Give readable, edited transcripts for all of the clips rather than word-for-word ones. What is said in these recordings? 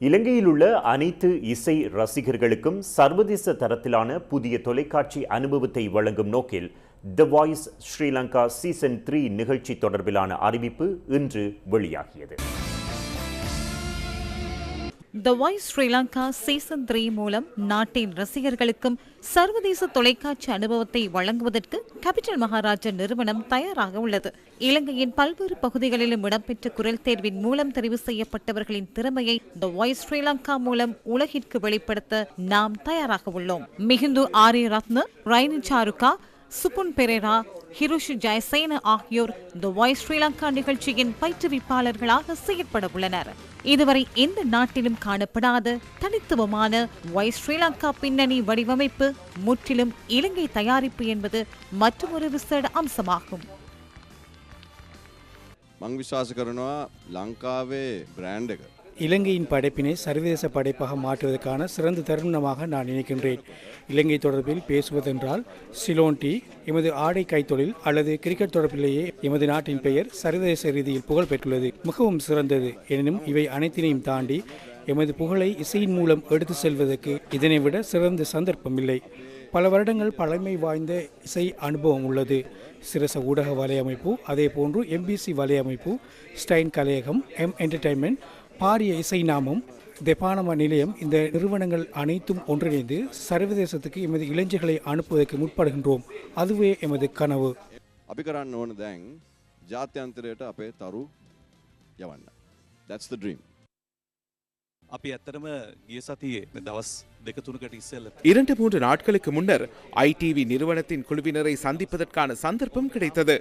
இலங்கையில் உள்ள அனைத்து இசை ரசிகர்களுக்கும் சர்வதேச தரத்திலான புதிய தொலைக்காட்சி அனுபவத்தை வழங்கும் நோக்கில் தி வாய்ஸ் ஸ்ரீலங்கா சீசன் 3 நிகழ்ச்சி தொடர்பிலான அறிவிப்பு இன்று வெளியாகியது. தி வாய்ஸ் ஸ்ரீலங்கா சீசன் 3 மூலம் நாட்டின் ரசிகர்களுக்கும் சர்வதேச தொலைக்காட்சி அனுபவத்தை வழங்குவதற்கு கேபிட்டல் மகாராஜா நிறுவனம் தயாராக உள்ளது. இலங்கையின் பல்வேறு பகுதிகளிலும் இடம்பெற்ற குரல் தேர்வின் மூலம் தெரிவு செய்யப்பட்டவர்களின் திறமையை தி வாய்ஸ் ஸ்ரீலங்கா மூலம் உலகிற்கு வெளிப்படுத்த நாம் தயாராக உள்ளோம். மிகுந்து ஆரியரத்ன, ரைனி சாருகா, சுபுன் பெரேரா, ஹிருஷி ஜெயசேன ஆகியோர் தி வாய்ஸ் ஸ்ரீலங்கா நிகழ்ச்சியின் பயிற்றுவிப்பாளர்களாக செயற்பட உள்ளனர். இதுவரை எந்த நாட்டிலும் காணப்படாத தனித்துவமான வாய்ஸ் ஸ்ரீலங்கா பின்னணி வடிவமைப்பு முற்றிலும் இலங்கை தயாரிப்பு என்பது மற்றொரு விசேட அம்சமாகும். මං විශ්වාස කරනවා ලංකාවේ බ්‍රෑන්ඩ් එක இலங்கையின் படைப்பினை சர்வதேச படைப்பாக மாற்றுவதற்கான சிறந்த தருணமாக நான் நினைக்கின்றேன். இலங்கை தொடர்பில் பேசுவதென்றால் சிலோன் டீ, எமது ஆடை கைத்தொழில் அல்லது கிரிக்கெட் தொடர்பிலேயே எமது நாட்டின் பெயர் சர்வதேச ரீதியில் புகழ் பெற்றுள்ளது. மிகவும் சிறந்தது. எனினும் இவை அனைத்தினையும் தாண்டி எமது புகழை இசையின் மூலம் எடுத்து செல்வதற்கு இதனை விட சிறந்த சந்தர்ப்பம் இல்லை. பல வருடங்கள் பழமை வாய்ந்த இசை அனுபவம் உள்ளது. சிரச ஊடக வலையமைப்பு, அதே போன்று எம்பிசி வலையமைப்பு, ஸ்டைன் கலையகம், எம் என்டர்டைன்மெண்ட், பாரிய இசை நாமம், தெபானம நிலையம், இந்த நிறுவனங்கள் அனைத்தும் ஒன்றிணைந்து சர்வதேசத்துக்கு எமது இளைஞர்களை அனுப்புவதற்கு முற்படுகின்றோம். அதுவே எமது கனவு. අපි කරන්න ඕන දැන් ජාත්‍යන්තරයට අපේ තරු යවන්න. That's the dream. අපි ඇත්තටම ගිය සතියේ දවස් 2-3කට ඉස්සෙල්ලා 2-3 நாட்களுக்கு முன்னர் ஐடிவி நிறுவனத்தின் குழுவினரை சந்திப்பதற்கான சந்தர்ப்பம் கிடைத்தது.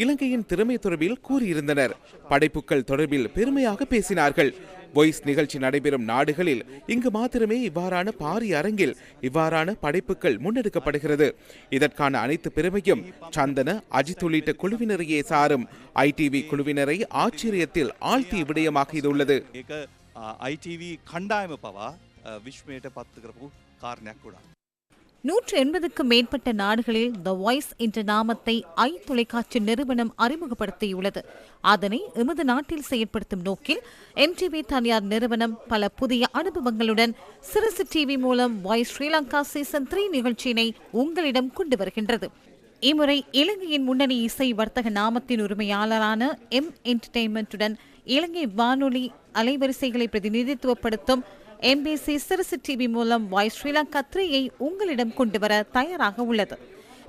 இலங்கையின் திறமை தொடர்பில் கூறியிருந்தனர். படைப்புகள் தொடர்பில் பெருமையாக பேசினார்கள். வாய்ஸ் நிகழ்ச்சி நடைபெறும் நாடுகளில் இங்கு மாத்திரமே இவ்வாறான பாரிய அரங்கில் இவ்வாறான படைப்புகள் முன்னெடுக்கப்படுகிறது. இதற்கான அனைத்து பெருமையும் சந்தன, அஜித் உள்ளிட்ட குழுவினரையே சாரும். ஐடிவி குழுவினரை ஆச்சரியத்தில் ஆழ்த்திய விடயமாக இது உள்ளது. ITV කණ්ඩායම පවා විශ්වයට පත් කරපු කාරණයක් වුණා. 180க்கும் மேற்பட்ட நாடுகளில் தி வாய்ஸ் என்ற நாமத்தை தொலைக்காட்சி நிறுவனம் அறிமுகப்படுத்தியுள்ளது. அதனை எமது நாட்டில் செயற்படுத்தும் நோக்கில் MTV தனியார் நிறுவனம் பல புதிய அனுபவங்களுடன் சிரசு டிவி மூலம் வாய்ஸ் ஸ்ரீலங்கா சீசன் 3 நிகழ்ச்சியினை உங்களிடம் கொண்டு வருகின்றது. இம்முறை இலங்கையின் முன்னணி இசை வர்த்தக நாமத்தின் உரிமையாளரான எம் என்டர்டைன்மெண்ட்டுடன் இலங்கை வானொலி அலைவரிசைகளை பிரதிநிதித்துவப்படுத்தும் எம்பிசி சிரசு டிவி மூலம் வாய்ஸ் ஸ்ரீலங்கா 3 உங்களிடம் கொண்டு வர தயாராக உள்ளது.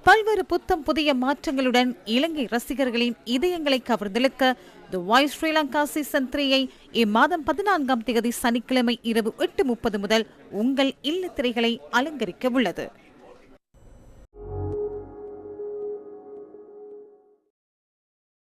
பல்வேறு புத்தம் புதிய மாற்றங்களுடன் இலங்கை ரசிகர்களின் இதயங்களை கவர்ந்தெழுக்க தி வாய்ஸ் ஸ்ரீலங்கா சீசன் 3 இம்மாதம் 14ஆம் தேதி சனிக்கிழமை இரவு 8:30 முதல் உங்கள் இல்லத்திரைகளை அலங்கரிக்க உள்ளது.